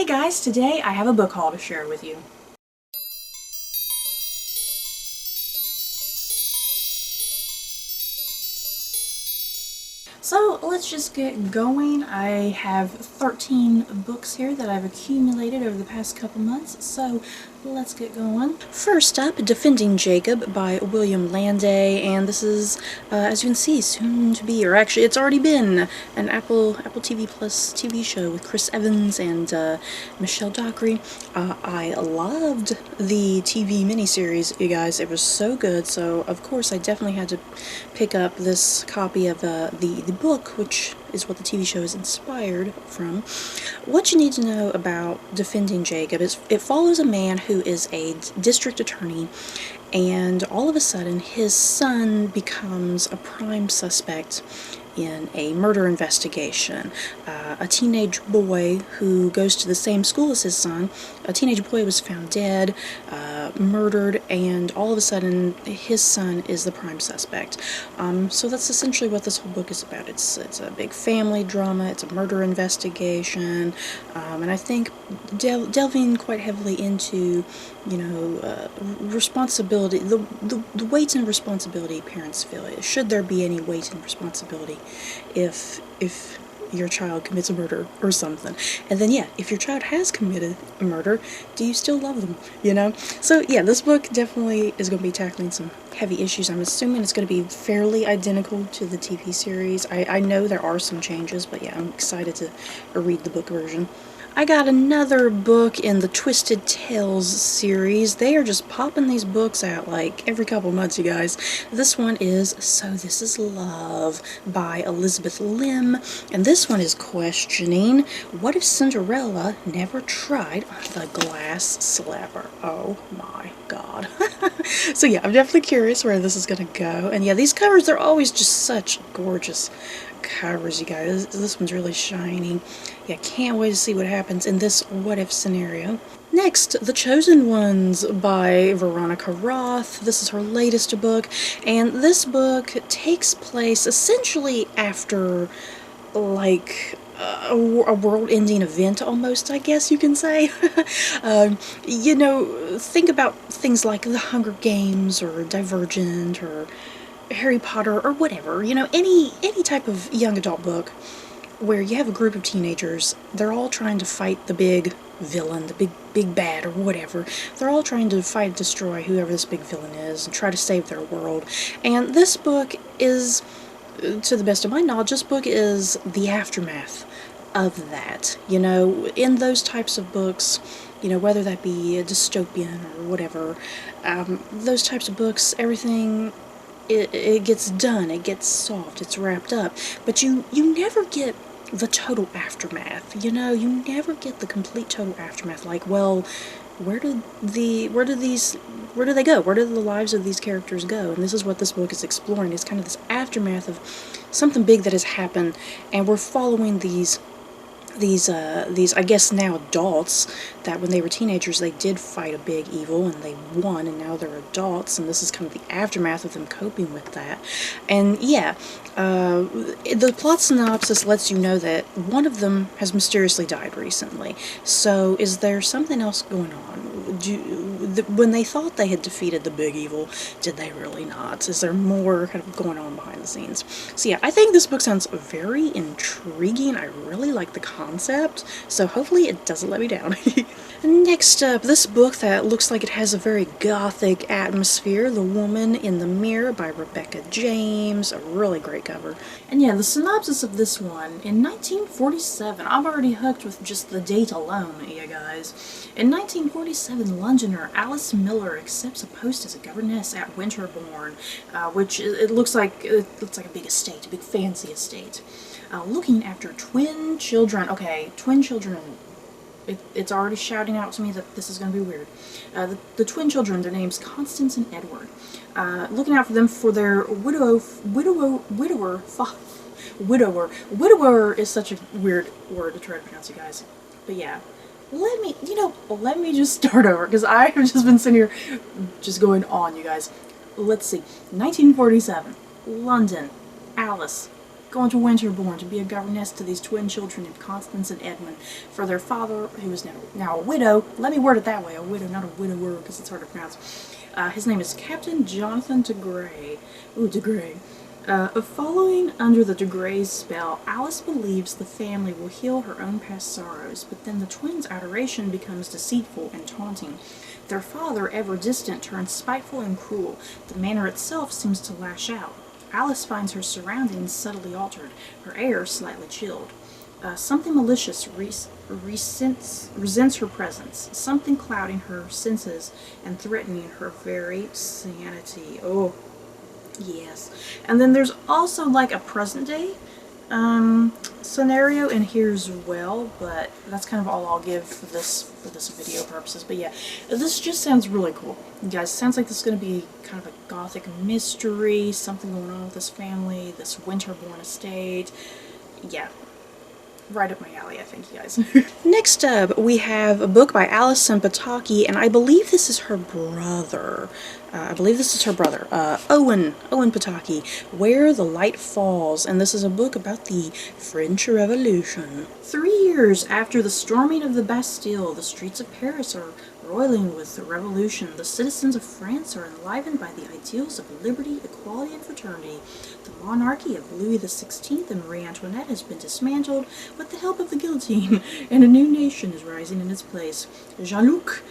Hey guys, today I have a book haul to share with you. So let's just get going. I have 13 books here that I've accumulated over the past couple months, so let's get going. First up, Defending Jacob by William Landay, and this is, as you can see, soon to be, or actually it's already been, an Apple TV Plus TV show with Chris Evans and Michelle Dockery. I loved the TV miniseries, you guys. It was so good, so of course I definitely had to pick up this copy of the book, which is what the TV show is inspired from. What you need to know about Defending Jacob is it follows a man who is a district attorney, and all of a sudden his son becomes a prime suspect in a murder investigation. A teenage boy who goes to the same school as his son, a teenage boy was found dead, murdered, and all of a sudden his son is the prime suspect. So that's essentially what this whole book is about. It's a big family drama, it's a murder investigation, and I think delving quite heavily into, you know, responsibility, the weight and responsibility parents feel. Should there be any weight and responsibility if your child commits a murder or something? And then yeah, if your child has committed a murder, do you still love them, you know? So yeah, this book definitely is going to be tackling some heavy issues. I'm assuming it's going to be fairly identical to the TV series. I know there are some changes, but yeah, I'm excited to read the book version. I got another book in the Twisted Tales series. They are just popping these books out like every couple months, you guys. This one is So This Is Love by Elizabeth Lim, and this one is questioning, what if Cinderella never tried on the glass slapper? Oh my god. So yeah, I'm definitely curious where this is gonna go, and yeah, these covers are always just such gorgeous covers, you guys. This one's really shiny. Yeah, can't wait to see what happens in this what-if scenario. Next, The Chosen Ones by Veronica Roth. This is her latest book, and this book takes place essentially after, like, a world-ending event, almost, I guess you can say. You know, think about things like The Hunger Games, or Divergent, or Harry Potter, or whatever, you know, any type of young adult book where you have a group of teenagers, they're all trying to fight the big villain, the big bad, or whatever. They're all trying to fight and destroy whoever this big villain is and try to save their world. And this book is, to the best of my knowledge, this book is the aftermath of that. You know, in those types of books, you know, whether that be a dystopian or whatever, those types of books, everything, it gets done, it gets solved, it's wrapped up, but you never get the total aftermath, you know, you never get the complete total aftermath, like, well, where do they go? Where do the lives of these characters go? And this is what this book is exploring. It's kind of this aftermath of something big that has happened, and we're following these I guess now adults, that when they were teenagers they did fight a big evil and they won, and now they're adults, and this is kind of the aftermath of them coping with that. And yeah, the plot synopsis lets you know that one of them has mysteriously died recently. So is there something else going on? When they thought they had defeated the big evil, did they really not? Is there more kind of going on behind the scenes? So yeah, I think this book sounds very intriguing. I really like the concept, so hopefully it doesn't let me down. Next up, this book that looks like it has a very gothic atmosphere, The Woman in the Mirror by Rebecca James. A really great cover. And yeah, the synopsis of this one, in 1947, I'm already hooked with just the date alone, you guys. In 1947, Londoner Alice Miller accepts a post as a governess at Winterbourne, which it looks like a big estate, a big fancy estate. Looking after twin children. Okay, twin children. It's already shouting out to me that this is going to be weird. The twin children, their names Constance and Edward. Looking out for them for their widower is such a weird word to try to pronounce, you guys. But yeah, let me just start over, because I have just been sitting here just going on, you guys. Let's see. 1947, London, Alice, going to Winterbourne to be a governess to these twin children of Constance and Edmund. For their father, who is now a widow, let me word it that way, a widow, not a widower, because it's hard to pronounce. His name is Captain Jonathan de Grey. Ooh, de Grey. Following under the de Grey's spell, Alice believes the family will heal her own past sorrows, but then the twins' adoration becomes deceitful and taunting. Their father, ever distant, turns spiteful and cruel. The manor itself seems to lash out. Alice finds her surroundings subtly altered, her air slightly chilled. Something malicious resents her presence, something clouding her senses and threatening her very sanity. Oh, yes. And then there's also like a present day scenario in here as well, but that's kind of all I'll give for this video purposes. But yeah, this just sounds really cool. You guys, it sounds like this is going to be kind of a gothic mystery, something going on with this family, this Winterbourne estate. Yeah. Right up my alley, I think, you guys. Next up, we have a book by Alison Pataki, and I believe this is her brother. Owen Pataki, Where the Light Falls, and this is a book about the French Revolution. 3 years after the storming of the Bastille, the streets of Paris are roiling with the revolution. The citizens of France are enlivened by the ideals of liberty, equality, and fraternity. The monarchy of Louis XVI and Marie Antoinette has been dismantled with the help of the guillotine, and a new nation is rising in its place. Jean-Luc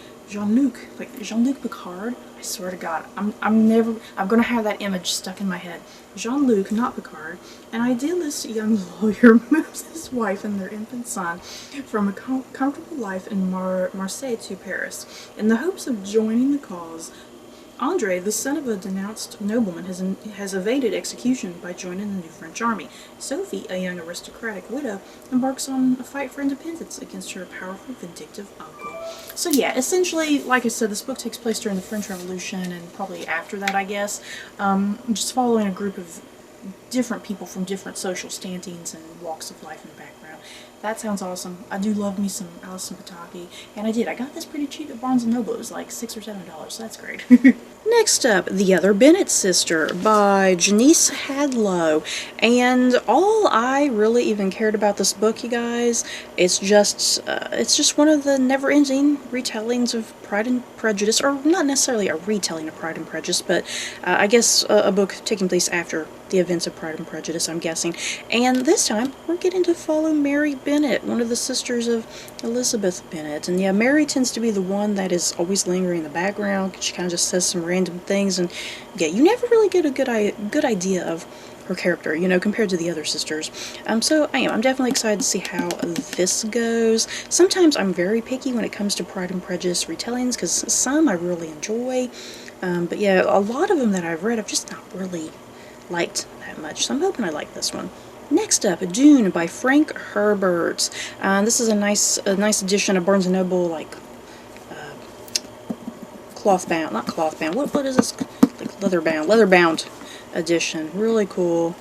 Picard, I swear to God, I'm gonna have that image stuck in my head. Jean-Luc, not Picard, an idealist young lawyer, moves his wife and their infant son from a comfortable life in Marseille to Paris, in the hopes of joining the cause. Andre, the son of a denounced nobleman, has evaded execution by joining the new French army. Sophie, a young aristocratic widow, embarks on a fight for independence against her powerful, vindictive uncle. So yeah, essentially, like I said, this book takes place during the French Revolution and probably after that, I guess. Just following a group of different people from different social standings and walks of life and background. That sounds awesome. I do love me some Alison Pataki, and I got this pretty cheap at Barnes & Noble. It was like $6 or $7, so that's great. Next up, The Other Bennet Sister by Jenice Headlow, and all I really even cared about this book, you guys, it's just one of the never-ending retellings of Pride and Prejudice, or not necessarily a retelling of Pride and Prejudice, but I guess a book taking place after the events of Pride and Prejudice, I'm guessing. And this time, we're getting to follow Mary Bennet, one of the sisters of Elizabeth Bennet. And yeah, Mary tends to be the one that is always lingering in the background. She kind of just says some random things, and yeah, you never really get a good idea of her character, you know, compared to the other sisters. So I'm definitely excited to see how this goes. Sometimes I'm very picky when it comes to Pride and Prejudice retellings, because some I really enjoy, but yeah, a lot of them that I've read I've just not really liked that much, so I'm hoping I like this one. Next up, Dune by Frank Herbert. This is a nice edition of Barnes & Noble, like what is this? Like leather bound edition. Really cool.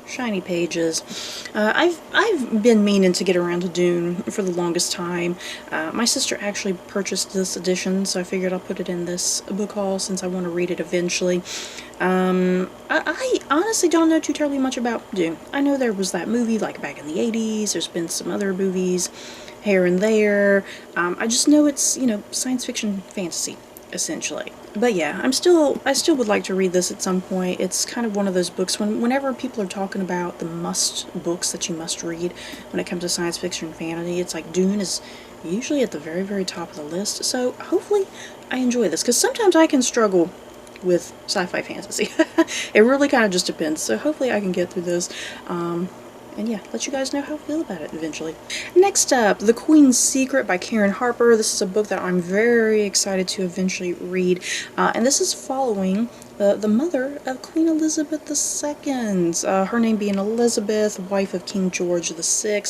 Shiny pages. I've been meaning to get around to Dune for the longest time. My sister actually purchased this edition, so I figured I'll put it in this book haul since I want to read it eventually. I honestly don't know too terribly much about Dune. I know there was that movie like back in the 80s. There's been some other movies here and there. I just know it's, you know, science fiction fantasy, essentially. But yeah, I still would like to read this at some point. It's kind of one of those books whenever people are talking about the must books that you must read when it comes to science fiction and fantasy, it's like Dune is usually at the very, very top of the list. So hopefully I enjoy this, because sometimes I can struggle with sci-fi fantasy. It really kind of just depends. So hopefully I can get through this. And yeah, let you guys know how I feel about it eventually. Next up, The Queen's Secret by Karen Harper. This is a book that I'm very excited to eventually read. And this is following the mother of Queen Elizabeth II. Her name being Elizabeth, wife of King George VI.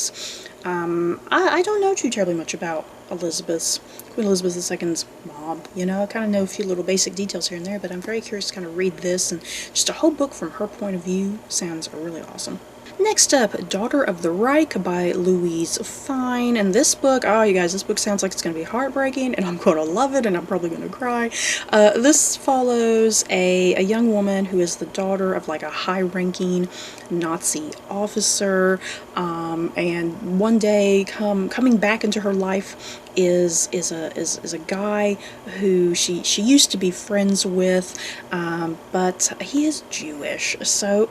I don't know too terribly much about Queen Elizabeth II's mom. You know, I kind of know a few little basic details here and there, but I'm very curious to kind of read this, and just a whole book from her point of view sounds really awesome. Next up, Daughter of the Reich by Louise Fine. And this book, oh you guys, this book sounds like it's going to be heartbreaking, and I'm going to love it, and I'm probably going to cry. This follows a young woman who is the daughter of like a high-ranking Nazi officer, and one day coming back into her life is a guy who she used to be friends with, but he is Jewish, so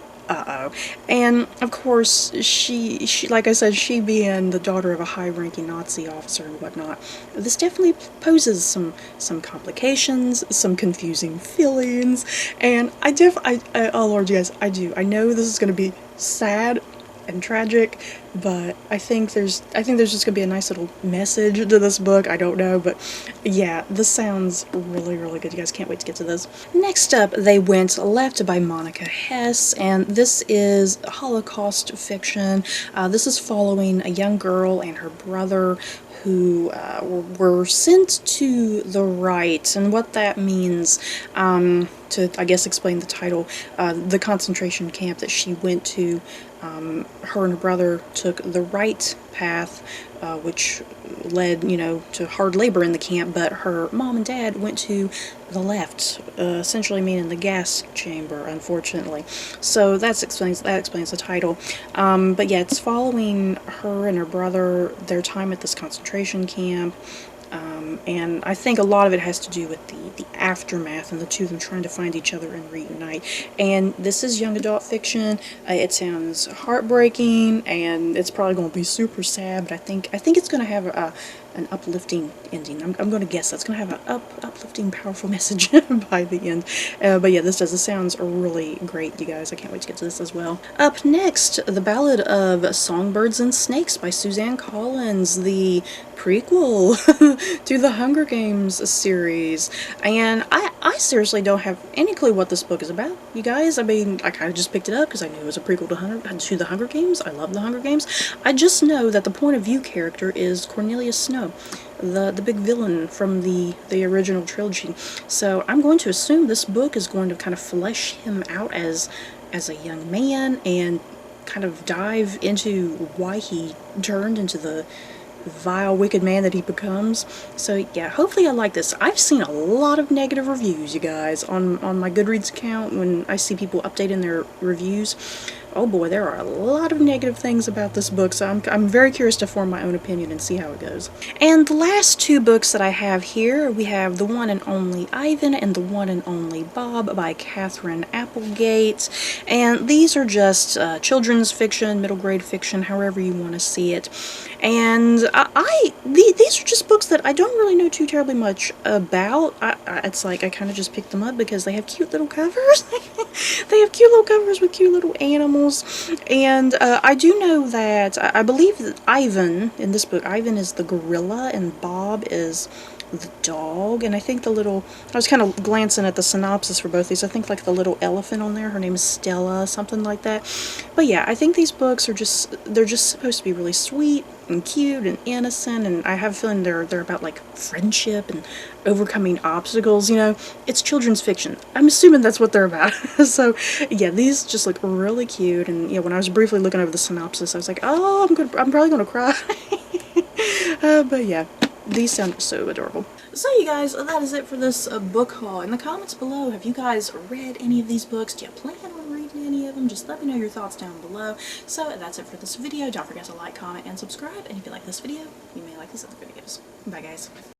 and of course she like I said, she being the daughter of a high-ranking Nazi officer and whatnot, this definitely poses some complications, some confusing feelings, and oh Lord, you guys, I know this is gonna be sad and tragic, but I think there's just gonna be a nice little message to this book. I don't know, but yeah, this sounds really, really good. You guys can't wait to get to this. Next up, They Went Left by Monica Hess, and this is Holocaust fiction. This is following a young girl and her brother who were sent to the right, and what that means, to I guess explain the title, the concentration camp that she went to, her and her brother took the right path, which led, you know, to hard labor in the camp, but her mom and dad went to the left, essentially meaning the gas chamber, unfortunately. So that explains the title. But yeah, it's following her and her brother, their time at this concentration camp, and I think a lot of it has to do with the aftermath and the two of them trying to find each other and reunite. And this is young adult fiction. It sounds heartbreaking, and it's probably going to be super sad, but I think it's going to have an uplifting ending. I'm going to guess that's going to have an uplifting, powerful message by the end. But yeah, this sounds really great, you guys. I can't wait to get to this as well. Up next, The Ballad of Songbirds and Snakes by Suzanne Collins, the prequel to the Hunger Games series. And I seriously don't have any clue what this book is about, you guys. I mean, I kind of just picked it up because I knew it was a prequel to the Hunger Games. I love the Hunger Games. I just know that the point of view character is Cornelius Snow, the big villain from the original trilogy. So I'm going to assume this book is going to kind of flesh him out as a young man and kind of dive into why he turned into the vile, wicked man that he becomes. So yeah, hopefully I like this. I've seen a lot of negative reviews, you guys, on my Goodreads account when I see people updating their reviews. Oh boy, there are a lot of negative things about this book, so I'm very curious to form my own opinion and see how it goes. And the last two books that I have here, we have The One and Only Ivan and The One and Only Bob by Catherine Applegate. And these are just children's fiction, middle grade fiction, however you want to see it. And these are just books that I don't really know too terribly much about. It's like I kind of just picked them up because they have cute little covers. They have cute little covers with cute little animals. And I do know that, I believe that Ivan, in this book, Ivan is the gorilla and Bob is the dog. And I think I was kind of glancing at the synopsis for both these. I think like the little elephant on there, her name is Stella, something like that. But yeah, I think these books they're just supposed to be really sweet and cute and innocent, and I have a feeling they're about like friendship and overcoming obstacles, you know. It's children's fiction. I'm assuming that's what they're about. So yeah, these just look really cute, and yeah, when I was briefly looking over the synopsis, I was like, oh, I'm probably gonna cry. But yeah, these sound so adorable. So you guys, that is it for this book haul. In the comments below, have you guys read any of these books? Do you plan on reading any of them? Just let me know your thoughts down below. So that's it for this video. Don't forget to like, comment, and subscribe. And if you like this video, you may like these other videos. Bye guys.